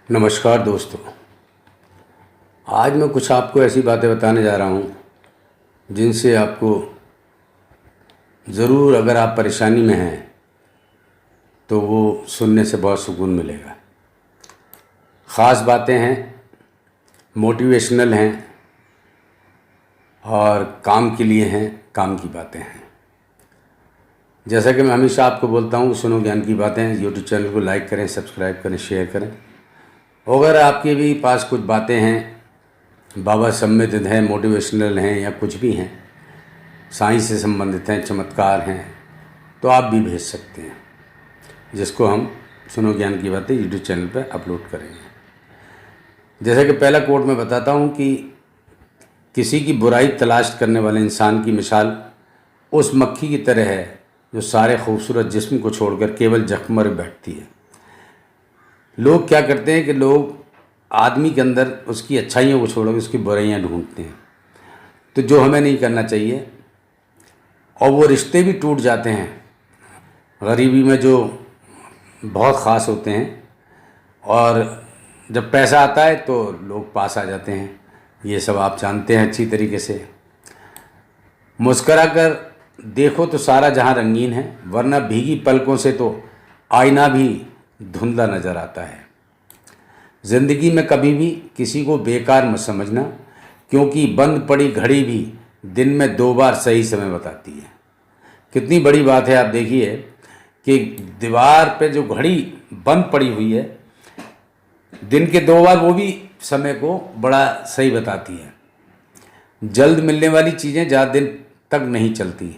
नमस्कार दोस्तों। आज मैं कुछ आपको ऐसी बातें बताने जा रहा हूँ जिनसे आपको ज़रूर, अगर आप परेशानी में हैं तो वो सुनने से बहुत सुकून मिलेगा। ख़ास बातें हैं, मोटिवेशनल हैं और काम के लिए हैं, काम की बातें हैं। जैसा कि मैं हमेशा आपको बोलता हूँ, सुनो ज्ञान की बातें। यूट्यूब चैनल को लाइक करें, सब्सक्राइब करें, शेयर करें। अगर आपके भी पास कुछ बातें हैं, बाबा सम्मिलित हैं, मोटिवेशनल हैं या कुछ भी हैं, साइंस से संबंधित हैं, चमत्कार हैं, तो आप भी भेज सकते हैं, जिसको हम सुनो ज्ञान की बातें यूट्यूब चैनल पर अपलोड करेंगे। जैसे कि पहला कोट मैं बताता हूँ कि किसी की बुराई तलाश करने वाले इंसान की मिसाल उस मक्खी की तरह है जो सारे खूबसूरत जिस्म को छोड़कर केवल जख्म पर बैठती है। लोग क्या करते हैं कि लोग आदमी के अंदर उसकी अच्छाइयों को छोड़कर उसकी बुराइयां ढूंढते हैं, तो जो हमें नहीं करना चाहिए। और वो रिश्ते भी टूट जाते हैं गरीबी में, जो बहुत ख़ास होते हैं, और जब पैसा आता है तो लोग पास आ जाते हैं। ये सब आप जानते हैं अच्छी तरीके से। मुस्करा कर देखो तो सारा जहां रंगीन है, वरना भीगी पलकों से तो आईना भी धुंधला नज़र आता है। ज़िंदगी में कभी भी किसी को बेकार मत समझना, क्योंकि बंद पड़ी घड़ी भी दिन में 2 बार सही समय बताती है। कितनी बड़ी बात है। आप देखिए कि दीवार पे जो घड़ी बंद पड़ी हुई है, दिन के 2 बार वो भी समय को बड़ा सही बताती है। जल्द मिलने वाली चीज़ें ज़्यादा दिन तक नहीं चलती,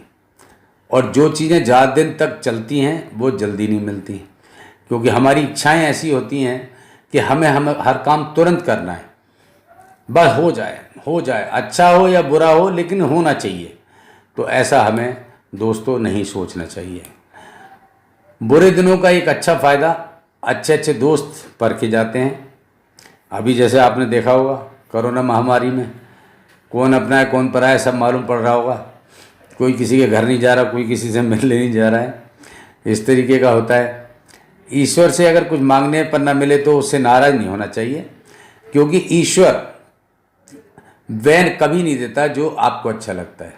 और जो चीज़ें ज़्यादा दिन तक चलती हैं वो जल्दी नहीं मिलती, क्योंकि हमारी इच्छाएं ऐसी होती हैं कि हमें हर काम तुरंत करना है। बस हो जाए, अच्छा हो या बुरा हो, लेकिन होना चाहिए। तो ऐसा हमें दोस्तों नहीं सोचना चाहिए। बुरे दिनों का एक अच्छा फ़ायदा, अच्छे अच्छे दोस्त परखे जाते हैं। अभी जैसे आपने देखा होगा, कोरोना महामारी में कौन अपना है कौन पराया है सब मालूम पड़ रहा होगा। कोई किसी के घर नहीं जा रहा, कोई किसी से मिलने नहीं जा रहा है। इस तरीके का होता है। ईश्वर से अगर कुछ मांगने पर ना मिले तो उससे नाराज़ नहीं होना चाहिए, क्योंकि ईश्वर वह कभी नहीं देता जो आपको अच्छा लगता है,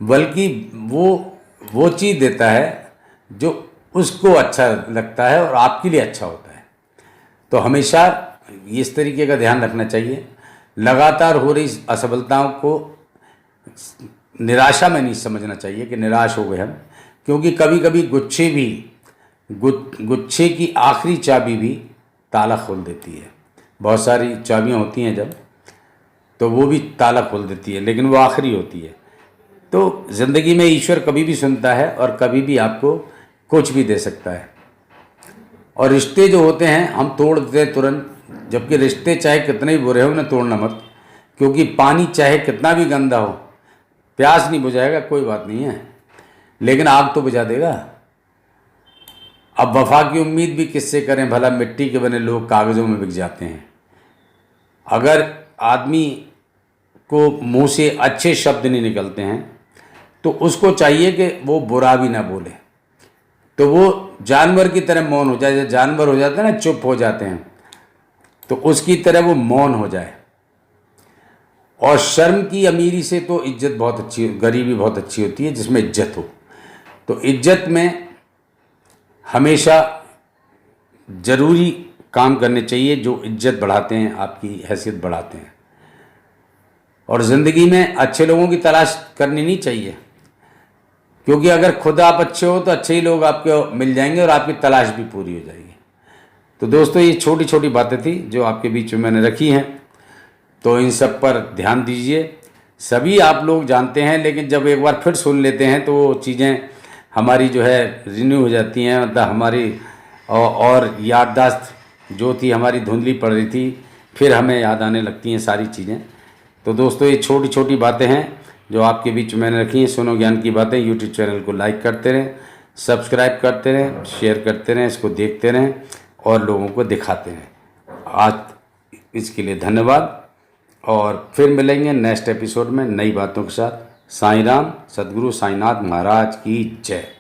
बल्कि वो चीज़ देता है जो उसको अच्छा लगता है और आपके लिए अच्छा होता है। तो हमेशा इस तरीके का ध्यान रखना चाहिए। लगातार हो रही असफलताओं को निराशा में नहीं समझना चाहिए कि निराश हो गए हम, क्योंकि कभी कभी गुच्छे की आखिरी चाबी भी ताला खोल देती है। बहुत सारी चाबियां होती हैं जब, तो वो भी ताला खोल देती है, लेकिन वो आखिरी होती है। तो ज़िंदगी में ईश्वर कभी भी सुनता है और कभी भी आपको कुछ भी दे सकता है। और रिश्ते जो होते हैं हम तोड़ देते हैं तुरंत, जबकि रिश्ते चाहे कितने भी बुरे हो ना तोड़ना मत, क्योंकि पानी चाहे कितना भी गंदा हो, प्यास नहीं बुझाएगा, कोई बात नहीं है, लेकिन आग तो बुझा देगा। अब वफा की उम्मीद भी किससे करें भला, मिट्टी के बने लोग कागज़ों में बिक जाते हैं। अगर आदमी को मुंह से अच्छे शब्द नहीं निकलते हैं तो उसको चाहिए कि वो बुरा भी ना बोले, तो वो जानवर की तरह मौन हो जाए। जब जानवर हो जाते हैं ना, चुप हो जाते हैं, तो उसकी तरह वो मौन हो जाए। और शर्म की अमीरी से तो इज्जत बहुत अच्छी, गरीबी बहुत अच्छी होती है जिसमें इज्जत हो। तो इज्जत में हमेशा ज़रूरी काम करने चाहिए जो इज्जत बढ़ाते हैं, आपकी हैसियत बढ़ाते हैं। और ज़िंदगी में अच्छे लोगों की तलाश करनी नहीं चाहिए, क्योंकि अगर खुद आप अच्छे हो तो अच्छे ही लोग आपको मिल जाएंगे और आपकी तलाश भी पूरी हो जाएगी। तो दोस्तों, ये छोटी छोटी बातें थी जो आपके बीच में मैंने रखी हैं, तो इन सब पर ध्यान दीजिए। सभी आप लोग जानते हैं, लेकिन जब एक बार फिर सुन लेते हैं तो वो चीज़ें हमारी जो है रिन्यू हो जाती हैं, मतलब हमारी और याददाश्त जो थी हमारी धुंधली पड़ रही थी, फिर हमें याद आने लगती हैं सारी चीज़ें। तो दोस्तों, ये छोटी छोटी बातें हैं जो आपके बीच में मैंने रखी हैं। सुनो ज्ञान की बातें यूट्यूब चैनल को लाइक करते रहें, सब्सक्राइब करते रहें, शेयर करते रहें, इसको देखते रहें और लोगों को दिखाते रहें। आज इसके लिए धन्यवाद, और फिर मिलेंगे नेक्स्ट एपिसोड में नई बातों के साथ। साईं राम, सद्गुरु साईनाथ महाराज की जय।